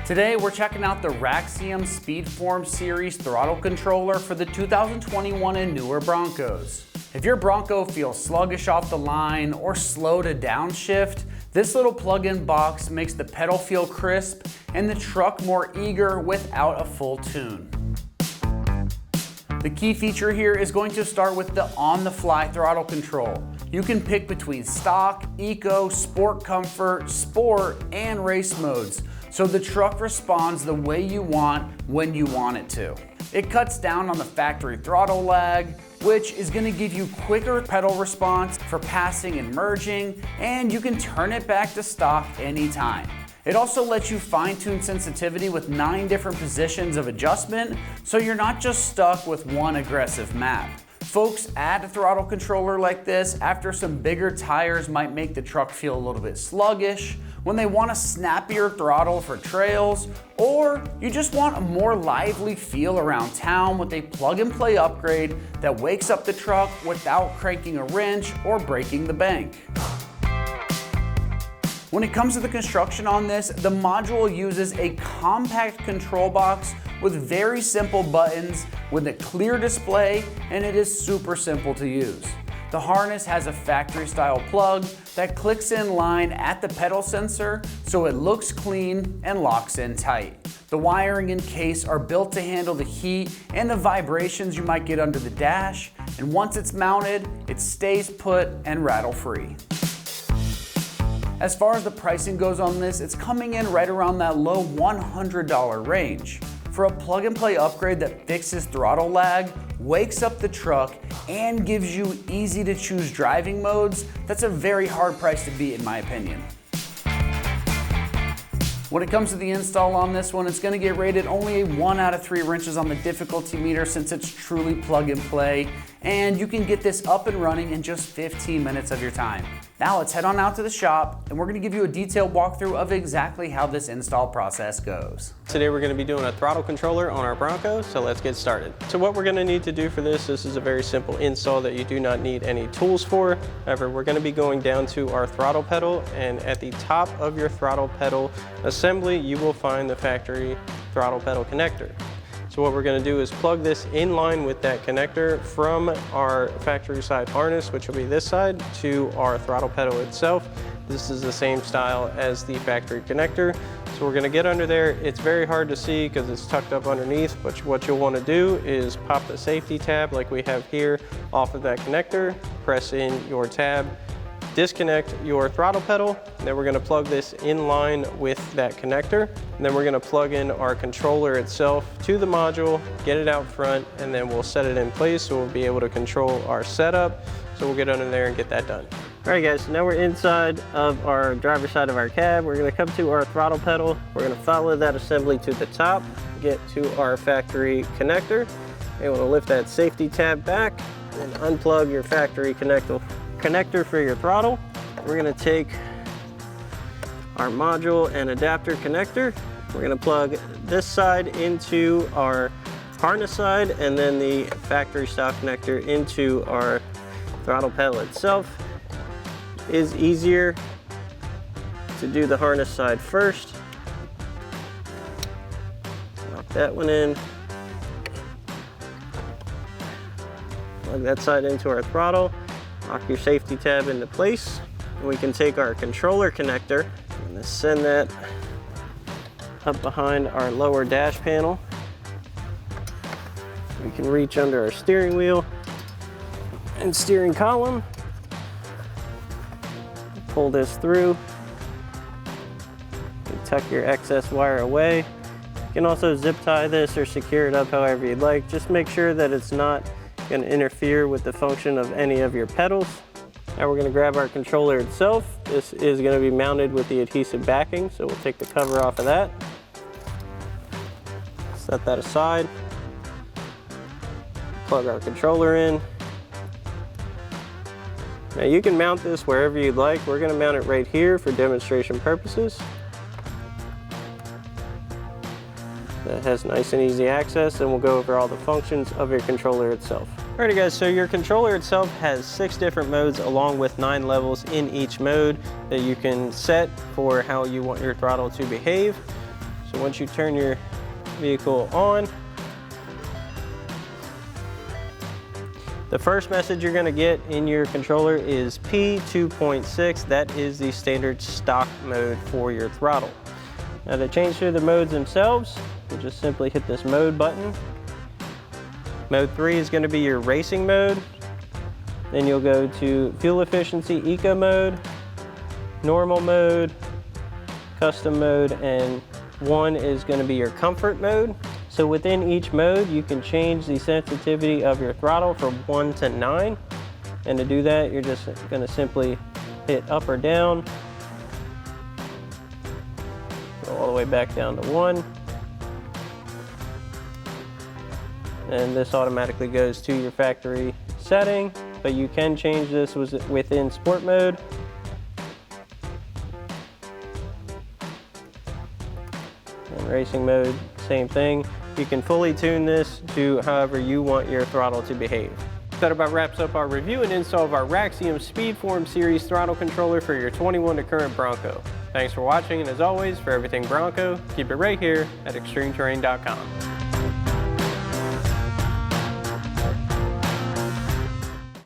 Today we're checking out the Raxiom SpeedForm Series throttle controller for the 2021 and newer Broncos. If your Bronco feels sluggish off the line or slow to downshift, this little plug-in box makes the pedal feel crisp and the truck more eager without a full tune. The key feature here is going to start with the on-the-fly throttle control. You can pick between stock, eco, sport comfort, sport, and race modes, so the truck responds the way you want when you want it to. It cuts down on the factory throttle lag, which is going to give you quicker pedal response for passing and merging, and you can turn it back to stock anytime. It also lets you fine-tune sensitivity with 9 different positions of adjustment, so you're not just stuck with one aggressive map. Folks add a throttle controller like this after some bigger tires might make the truck feel a little bit sluggish, when they want a snappier throttle for trails, or you just want a more lively feel around town with a plug-and-play upgrade that wakes up the truck without cranking a wrench or breaking the bank. When it comes to the construction on this, the module uses a compact control box with very simple buttons with a clear display, and it is super simple to use. The harness has a factory style plug that clicks in line at the pedal sensor so it looks clean and locks in tight. The wiring and case are built to handle the heat and the vibrations you might get under the dash, and once it's mounted, it stays put and rattle free. As far as the pricing goes on this, it's coming in right around that low $100 range. For a plug-and-play upgrade that fixes throttle lag, wakes up the truck, and gives you easy-to-choose driving modes, that's a very hard price to beat in my opinion. When it comes to the install on this one, it's going to get rated only a 1 out of 3 wrenches on the difficulty meter since it's truly plug and play, and you can get this up and running in just 15 minutes of your time. Now let's head on out to the shop and we're going to give you a detailed walkthrough of exactly how this install process goes. Today we're going to be doing a throttle controller on our Bronco, so let's get started. So what we're going to need to do for this is a very simple install that you do not need any tools for. However, we're going to be going down to our throttle pedal, and at the top of your throttle pedal assembly you will find the factory throttle pedal connector. So what we're going to do is plug this in line with that connector from our factory side harness, which will be this side, to our throttle pedal itself. This is the same style as the factory connector. So we're going to get under there. It's very hard to see because it's tucked up underneath, but what you'll want to do is pop the safety tab like we have here off of that connector, press in your tab, disconnect your throttle pedal, and then we're going to plug this in line with that connector, and then we're going to plug in our controller itself to the module, get it out front, and then we'll set it in place so we'll be able to control our setup. So we'll get under there and get that done. All right guys, so now we're inside of our driver's side of our cab. We're going to come to our throttle pedal. We're going to follow that assembly to the top, get to our factory connector. You want to lift that safety tab back and unplug your factory connector for your throttle. We're going to take our module and adapter connector. We're going to plug this side into our harness side, and then the factory style connector into our throttle pedal itself. It is easier to do the harness side first. Lock that one in. Plug that side into our throttle. Lock your safety tab into place. And we can take our controller connector and send that up behind our lower dash panel. We can reach under our steering wheel and steering column. Pull this through. And tuck your excess wire away. You can also zip tie this or secure it up however you'd like. Just make sure that it's not going to interfere with the function of any of your pedals. Now we're going to grab our controller itself. This is going to be mounted with the adhesive backing, so we'll take the cover off of that. Set that aside. Plug our controller in. Now you can mount this wherever you'd like. We're going to mount it right here for demonstration purposes. That has nice and easy access, and we'll go over all the functions of your controller itself. Alrighty guys, so your controller itself has 6 different modes along with 9 levels in each mode that you can set for how you want your throttle to behave. So So once you turn your vehicle on, the first message you're going to get in your controller is P2.6. That is the standard stock mode for your throttle. Now to change through the modes themselves, you just simply hit this mode button. Mode 3 is going to be your racing mode. Then you'll go to fuel efficiency eco mode, normal mode, custom mode, and 1 is going to be your comfort mode. So within each mode, you can change the sensitivity of your throttle from 1 to 9. And to do that, you're just going to simply hit up or down. Go all the way back down to 1. And this automatically goes to your factory setting, but you can change this within sport mode. And racing mode, same thing. You can fully tune this to however you want your throttle to behave. That about wraps up our review and install of our Raxiom SpeedForm Series throttle controller for your 21 to current Bronco. Thanks for watching, and as always, for everything Bronco, keep it right here at ExtremeTerrain.com.